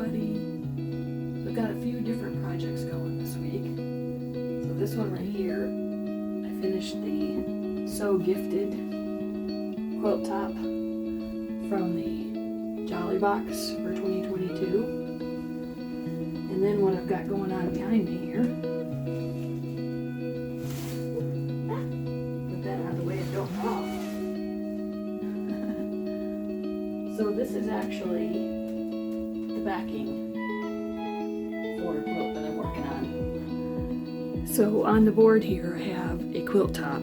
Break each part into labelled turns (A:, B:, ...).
A: everybody. I've got a few different projects going this week. So this one right here, I finished the So Gifted quilt top from the Jolly Box for 2022. And then what I've got going on behind me here, put that out of the way and don't fall. So this is actually the backing for a quilt that I'm working on. So on the board here I have a quilt top,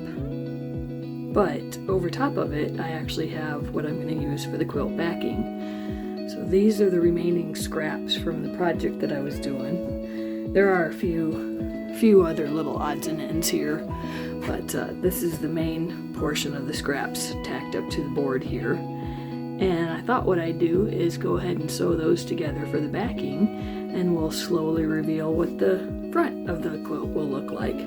A: but over top of it I actually have what I'm going to use for the quilt backing. So these are the remaining scraps from the project that I was doing. There are a few other little odds and ends here, but this is the main portion of the scraps tacked up to the board here. And I thought what I'd do is go ahead and sew those together for the backing, and we'll slowly reveal what the front of the quilt will look like.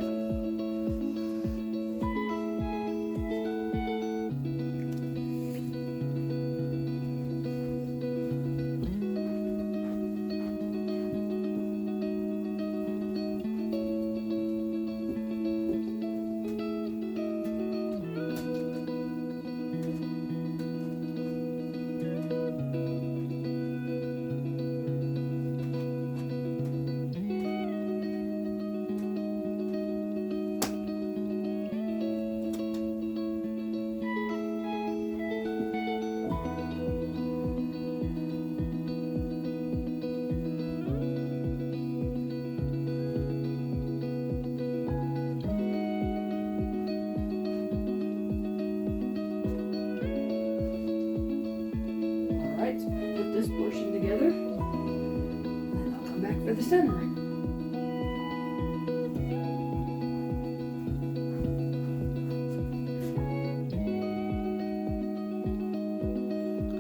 A: Put this portion together, and then I'll come back for the center.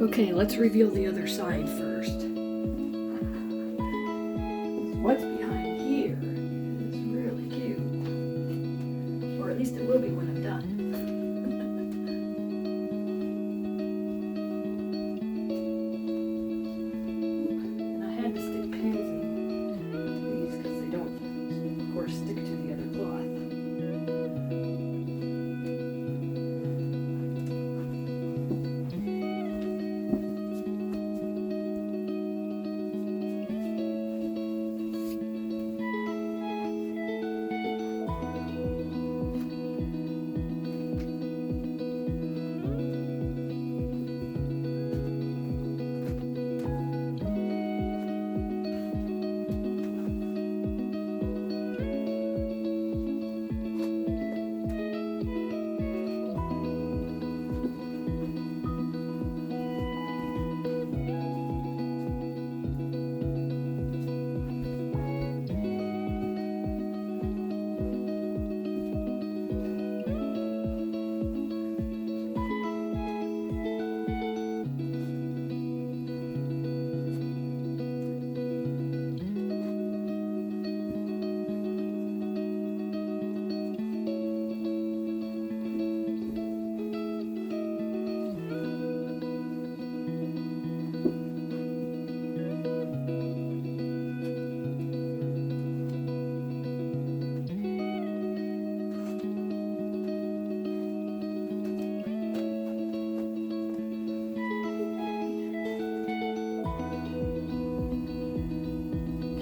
A: Okay, let's reveal the other side first. What's behind here is really cute, or at least it will be when I'm done. Stick to the other cloth.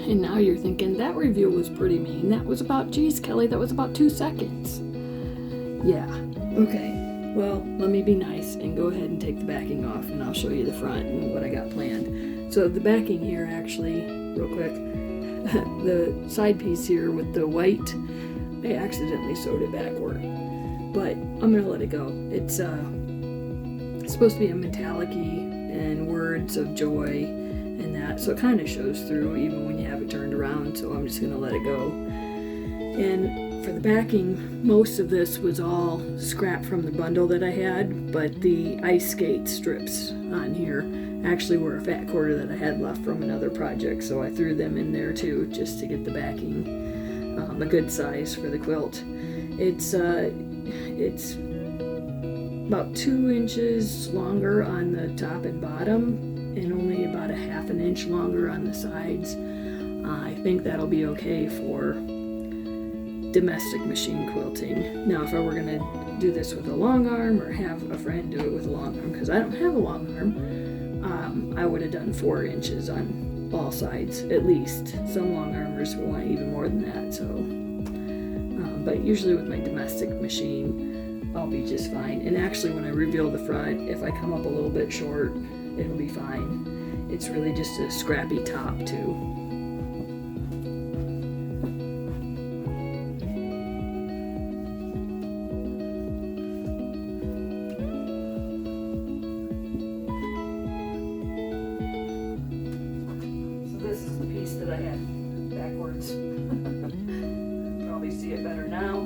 A: And now you're thinking, that review was pretty mean. That was about, geez, Kelly, that was about 2 seconds. Yeah, okay. Well, let me be nice and go ahead and take the backing off, and I'll show you the front and what I got planned. So the backing here, actually, real quick, the side piece here with the white, I accidentally sewed it backward. But I'm gonna let it go. It's supposed to be a metallic-y and words of joy and that, so it kind of shows through even when you have it turned around, so I'm just gonna let it go. And for the backing, most of this was all scrap from the bundle that I had, but the ice skate strips on here actually were a fat quarter that I had left from another project, so I threw them in there too, just to get the backing a good size for the quilt. It's about 2 inches longer on the top and bottom, and only about a half an inch longer on the sides. I think that'll be okay for domestic machine quilting. Now, if I were gonna do this with a long arm or have a friend do it with a long arm, because I don't have a long arm, I would have done 4 inches on all sides at least. Some long armers will want even more than that. So, but usually with my domestic machine, I'll be just fine. And actually, when I reveal the front, if I come up a little bit short, it'll be fine. It's really just a scrappy top too. This is the piece that I had backwards. Probably see it better now,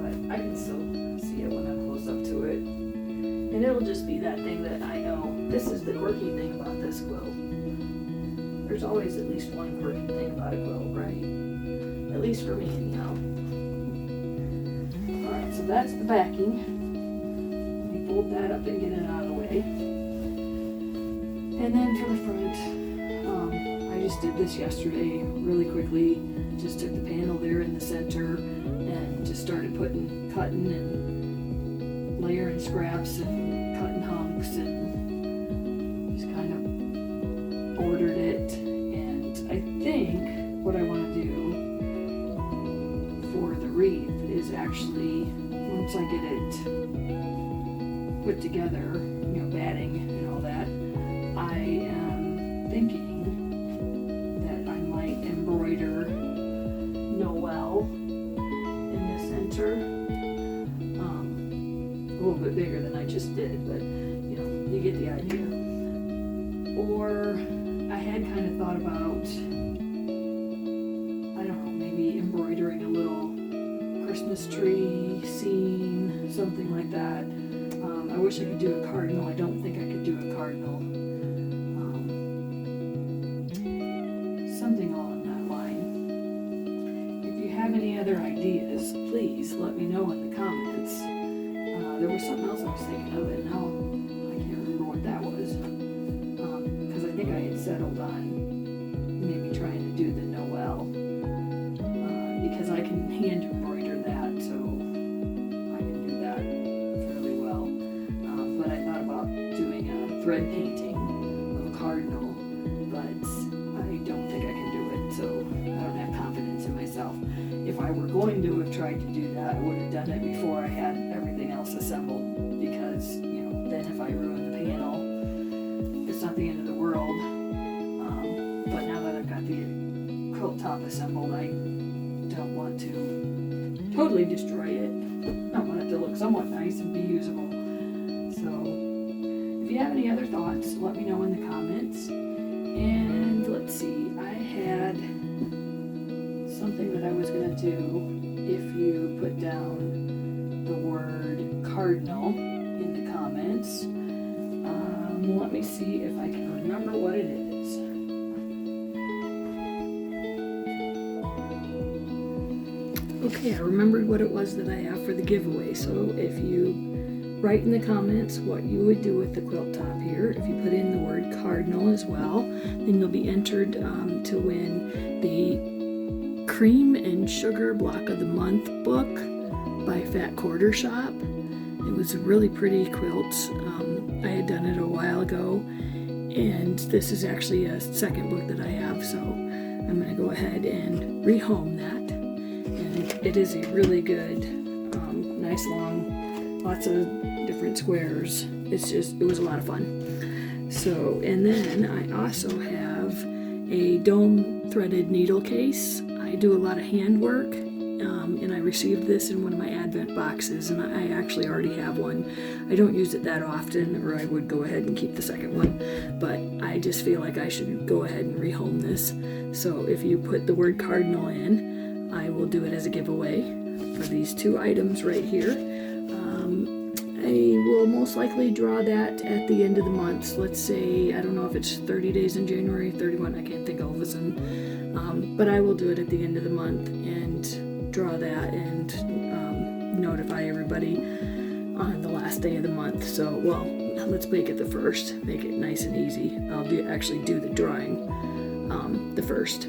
A: but I can still see it when I'm close up to it. And it'll just be that thing that I know. This is the quirky thing about this quilt. There's always at least one quirky thing about a quilt, right? At least for me, anyhow. Alright, so that's the backing. Let me fold that up and get it out of the way. And then for the front, I just did this yesterday really quickly. Just took the panel there in the center and just started cutting and layering scraps and cutting hunks and just kind of ordered it. And I think what I want to do for the wreath is actually, once I get it put together, batting and all that, I am thinking embroider Noel in the center, a little bit bigger than I just did, but you get the idea. Or I had kind of thought about, I don't know, maybe embroidering a little Christmas tree scene, something like that. I wish I could do a cardinal. I don't think I could do a cardinal. Something along that line. If you have any other ideas, please let me know in the comments. There was something else I was thinking of, and now I can't remember what that was. Because I think I had settled on maybe trying to do the Noel. Because I can hand embroider that, so I can do that fairly well. But I thought about doing a thread painting of a cardinal, but I don't think I can do it, so I don't have confidence in myself. If I were going to have tried to do that, I would have done it before I had everything else assembled, because, then if I ruin the panel, it's not the end of the world. But now that I've got the quilt top assembled, I don't want to totally destroy it. I want it to look somewhat nice and be usable. So, if you have any other thoughts, let me know in the comments. And let's see, I had something that I was going to do if you put down the word cardinal in the comments. Let me see if I can remember what it is. Okay, I remembered what it was that I have for the giveaway. So if you write in the comments what you would do with the quilt top here, if you put in the word cardinal as well, then you'll be entered to win the Cream and Sugar Block of the Month book by Fat Quarter Shop. It was a really pretty quilt. I had done it a while ago, and this is actually a second book that I have, so I'm going to go ahead and rehome that. And it is a really good, nice long, lots of different squares. It was a lot of fun. So, and then I also have a dome threaded needle case. I do a lot of handwork, and I received this in one of my advent boxes, and I actually already have one. I don't use it that often, or I would go ahead and keep the second one, but I just feel like I should go ahead and rehome this. So if you put the word cardinal in, I will do it as a giveaway for these 2 items right here. I will most likely draw that at the end of the month. Let's say, I don't know if it's 30 days in January, 31, I can't think all of a sudden. But I will do it at the end of the month and draw that and notify everybody on the last day of the month. So, well, let's make it the 1st. Make it nice and easy. I'll actually do the drawing the 1st.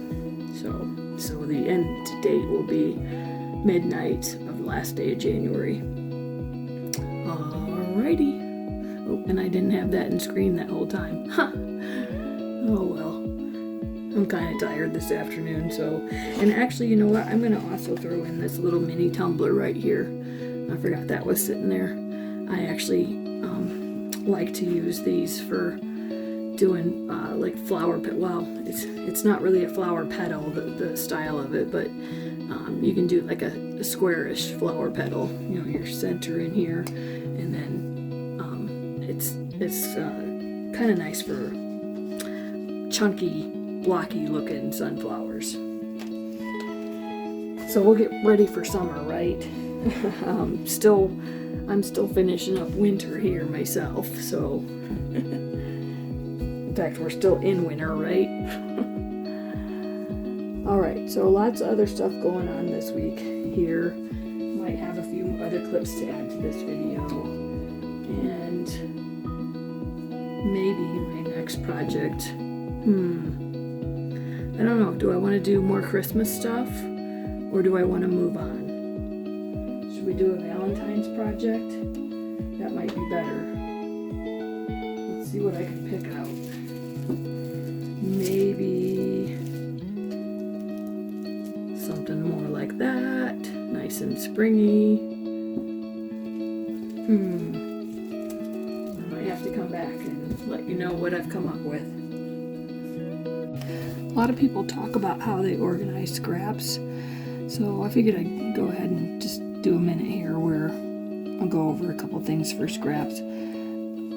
A: So the end date will be midnight of the last day of January. Alrighty. Oh, and I didn't have that in screen that whole time. Huh. Oh well. I'm kind of tired this afternoon, so... And actually, you know what? I'm going to also throw in this little mini tumbler right here. I forgot that was sitting there. I actually like to use these for doing like flower pet. Well, it's not really a flower petal, the style of it, but you can do like a squarish flower petal. You know, your center in here, and then it's kind of nice for chunky, blocky looking sunflowers. So we'll get ready for summer, right? I'm still finishing up winter here myself, so in fact we're still in winter, right? Alright, so lots of other stuff going on this week here. Might have a few other clips to add to this video, and maybe my next project, I don't know, do I want to do more Christmas stuff, or do I want to move on? Should we do a Valentine's project? That might be better. Let's see what I can pick out. Maybe something more like that. Nice and springy. I might have to come back and let you know what I've come up with. A lot of people talk about how they organize scraps, so I figured I'd go ahead and just do a minute here where I'll go over a couple things for scraps.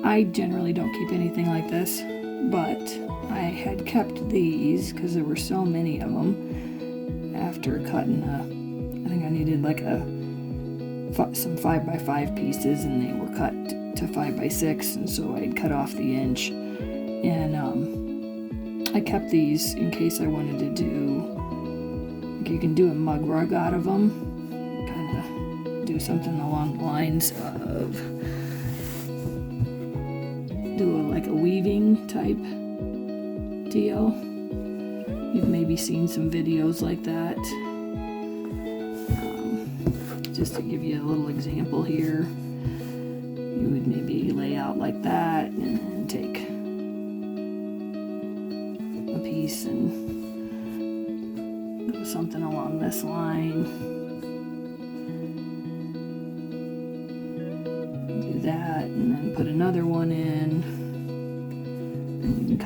A: I generally don't keep anything like this, but I had kept these because there were so many of them after cutting I think I needed like some 5x5 pieces, and they were cut to 5x6, and so I'd cut off the inch, and I kept these in case I wanted to do, like, you can do a mug rug out of them, kind of do something along the lines of like a weaving type deal. You've maybe seen some videos like that. Just to give you a little example here, you would maybe lay out like that and then take a piece and go something along this line. Do that and then put another one in.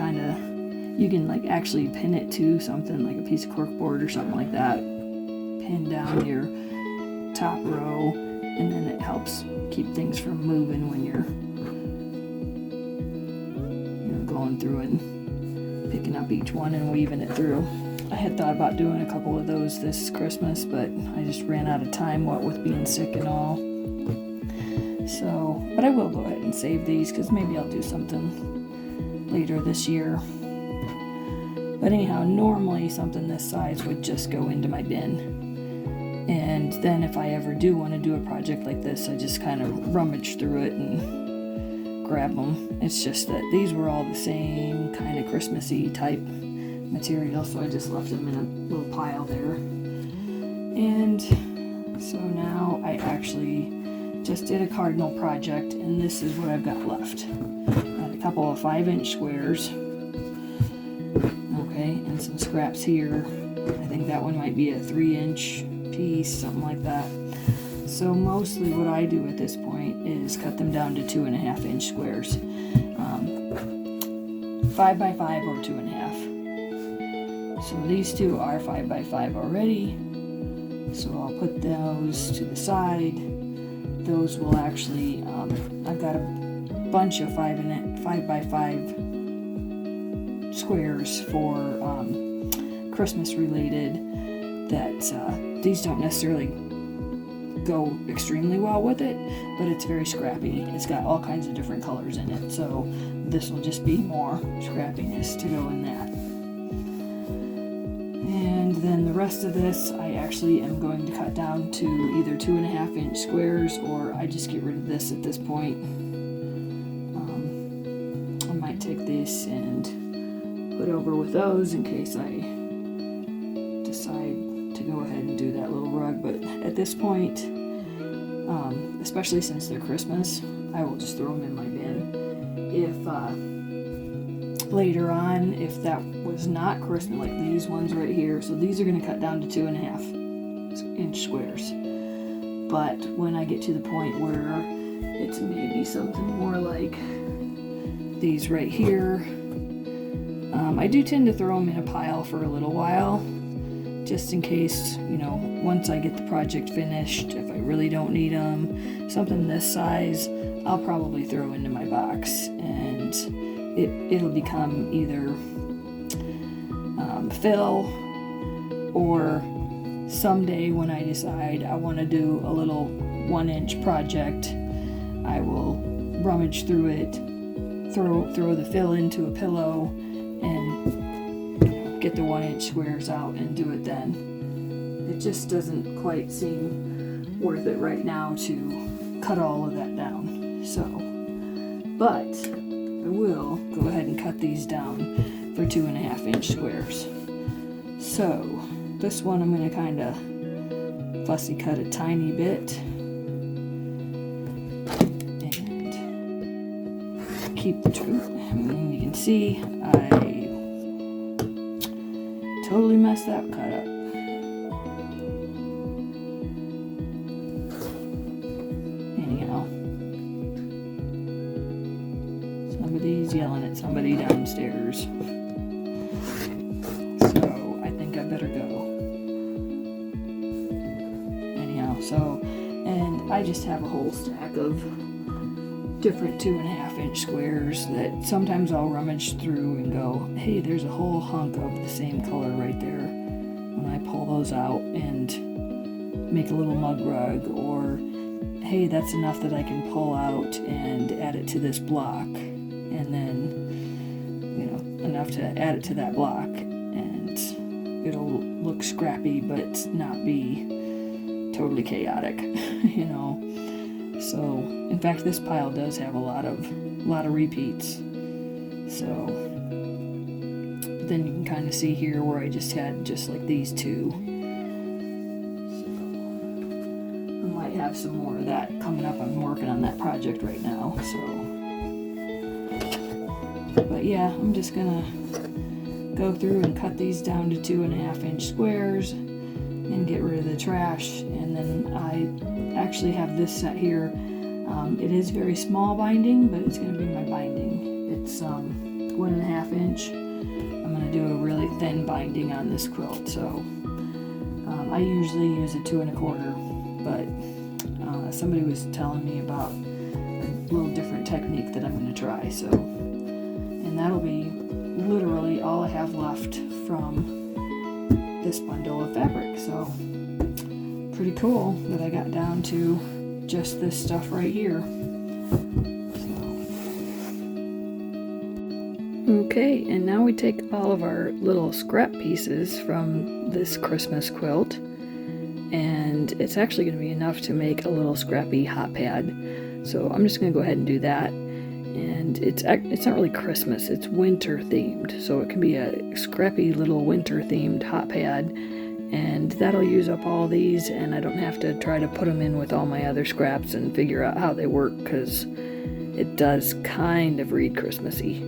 A: And you can like actually pin it to something like a piece of corkboard or something like that. Pin down your top row, and then it helps keep things from moving when you're going through and picking up each one and weaving it through. I had thought about doing a couple of those this Christmas, but I just ran out of time, what with being sick and all. So, but I will go ahead and save these because maybe I'll do something later this year. But anyhow, normally something this size would just go into my bin. And then if I ever do want to do a project like this, I just kind of rummage through it and grab them. It's just that these were all the same kind of Christmassy type material, so I just left them in a little pile there. And so now I actually just did a cardinal project, and this is what I've got left. Got a couple of 5-inch squares. Okay, and some scraps here. I think that one might be a 3-inch piece, something like that. So mostly what I do at this point is cut them down to 2.5-inch squares, 5x5 or 2.5. So these two are 5x5 already, so I'll put those to the side. Those will actually, I've got a bunch of 5x5 squares for Christmas related that these don't necessarily go extremely well with it, but it's very scrappy. It's got all kinds of different colors in it, so this will just be more scrappiness to go in that. And then the rest of this I actually am going to cut down to either 2.5 inch squares, or I just get rid of this at this point. I might take this and put over with those in case I decide to go ahead and do that little rug, but at this point, especially since they're Christmas, I will just throw them in my bin. If later on, if that was not Christmas, like these ones right here, so these are going to cut down to 2.5 inch squares. But when I get to the point where it's maybe something more like these right here, I do tend to throw them in a pile for a little while, just in case, you know, once I get the project finished, if I really don't need them, something this size, I'll probably throw into my box, and it'll become either fill, or someday when I decide I want to do a little 1-inch project, I will rummage through it, throw the fill into a pillow, and get the 1-inch squares out and do it then. It just doesn't quite seem worth it right now to cut all of that down. So, but I will go ahead and cut these down for 2.5 inch squares. So this one I'm going to kind of fussy cut a tiny bit and keep the truth. And you can see I totally messed that cut up. Anyhow, somebody's yelling at somebody downstairs. So I think I better go. Anyhow, so, and I just have a whole stack of different 2.5 inch squares that sometimes I'll rummage through and go, hey, there's a whole hunk of the same color right there. When I pull those out and make a little mug rug, or hey, that's enough that I can pull out and add it to this block, and then, you know, enough to add it to that block, and it'll look scrappy but not be totally chaotic, you know. So, in fact, this pile does have a lot of repeats. So, then you can kind of see here where I just had just like these two. So, I might have some more of that coming up. I'm working on that project right now. So, but yeah, I'm just gonna go through and cut these down to 2.5 inch squares and get rid of the trash. And then I actually have this set here. It is very small binding, but it's going to be my binding. It's 1.5 inch. I'm going to do a really thin binding on this quilt. So I usually use a 2.25, but somebody was telling me about a little different technique that I'm going to try. So, and that'll be literally all I have left from this bundle of fabric. So pretty cool that I got down to just this stuff right here. Okay, and now we take all of our little scrap pieces from this Christmas quilt, and it's actually going to be enough to make a little scrappy hot pad. So I'm just going to go ahead and do that. And it's not really Christmas, it's winter themed, so it can be a scrappy little winter themed hot pad. And that'll use up all these, and I don't have to try to put them in with all my other scraps and figure out how they work, because it does kind of read Christmassy.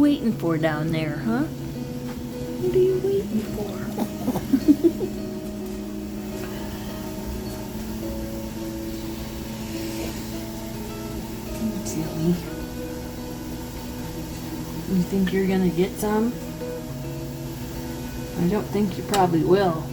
A: waiting for down there, huh? What are you waiting for? Silly. You think you're gonna get some? I don't think you probably will.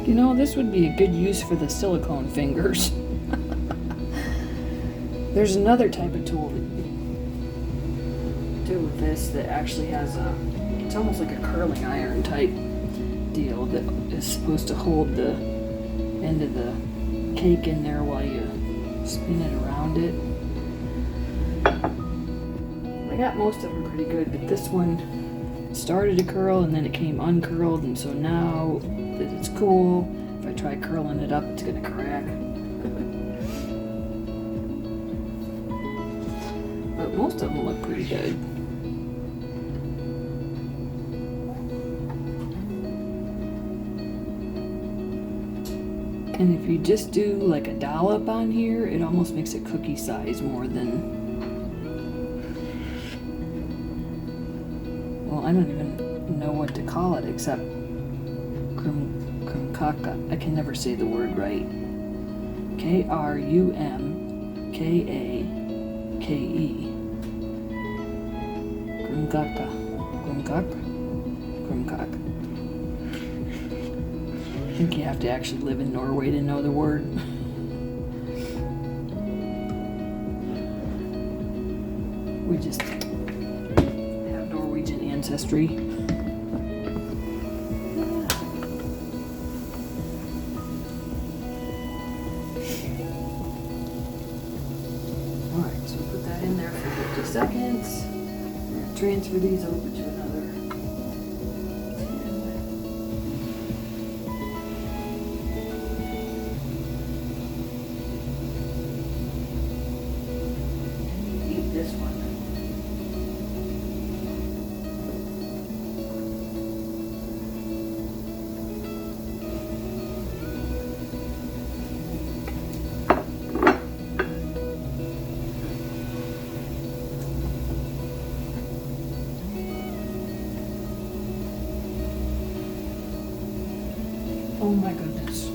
A: You know, this would be a good use for the silicone fingers. There's another type of tool that you can do with this that actually has it's almost like a curling iron type deal that is supposed to hold the end of the cake in there while you spin it around it. I got most of them pretty good, but this one started to curl and then it came uncurled, and so now that it's cool, if I try curling it up, it's gonna crack. But most of them look pretty good. And if you just do like a dollop on here, it almost makes it cookie size more than, well, I don't even know what to call it except Krumkake. I can never say the word right. Krumkake. Krumkake. Krumkake. I think you have to actually live in Norway to know the word. We just have Norwegian ancestry. Alright, so put that in there for 50 seconds. We're going to transfer these over to another. This one. Oh my goodness.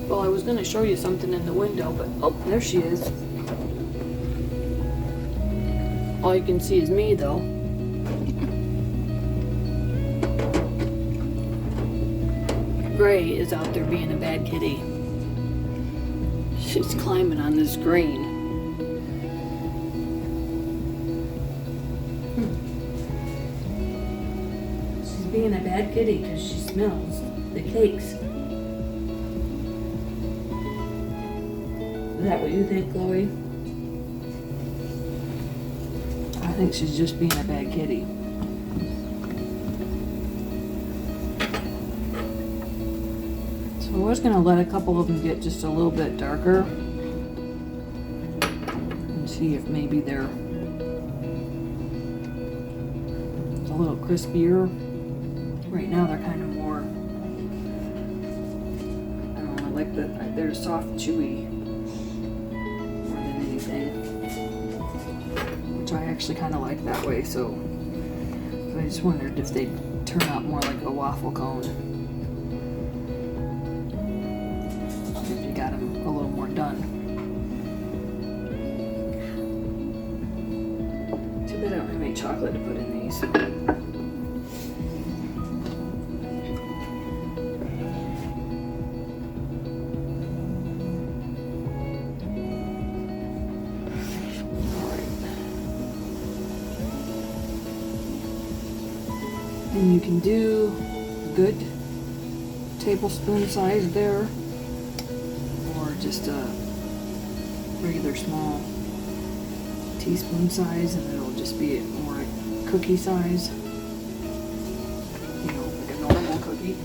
A: Well, I was going to show you something in the window, but oh, there she is. All you can see is me, though. Gray is out there being a bad kitty. She's climbing on this green. She's being a bad kitty because she smells the cakes. Is that what you think, Chloe? I think she's just being a bad kitty. So I was going to let a couple of them get just a little bit darker and see if maybe they're a little crispier. Right now they're kind of more, I don't know, like fact that they're soft and chewy more than anything, which I actually kind of like that way. So I just wondered if they'd turn out more like a waffle cone if you got them a little more done. Too bad I don't have any chocolate to put in these. And you can do a good tablespoon size there, or just a regular small teaspoon size, and it'll just be more cookie size, you know, like a normal cookie.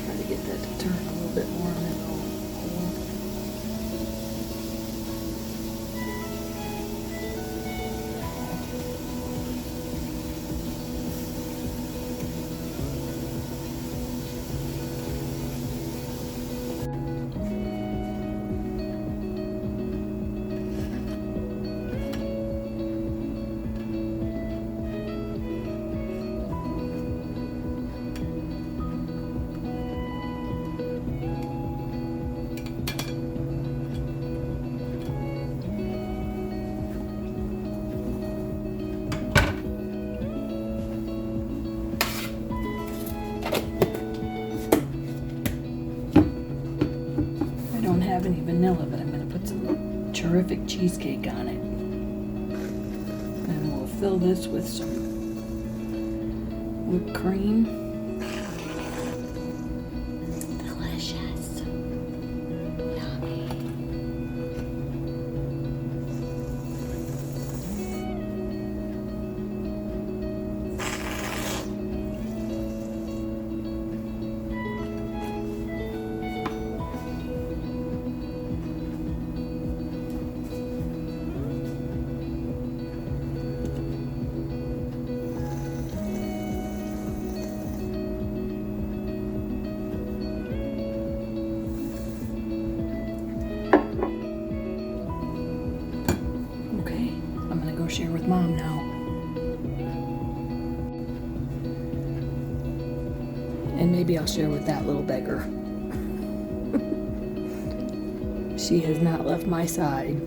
A: Try to get that to turn a little bit more, and then it'll hold. Have any vanilla, but I'm going to put some terrific cheesecake on it. And we'll fill this with some whipped cream. Delicious. Yummy. Share with Mom now. And maybe I'll share with that little beggar. She has not left my side.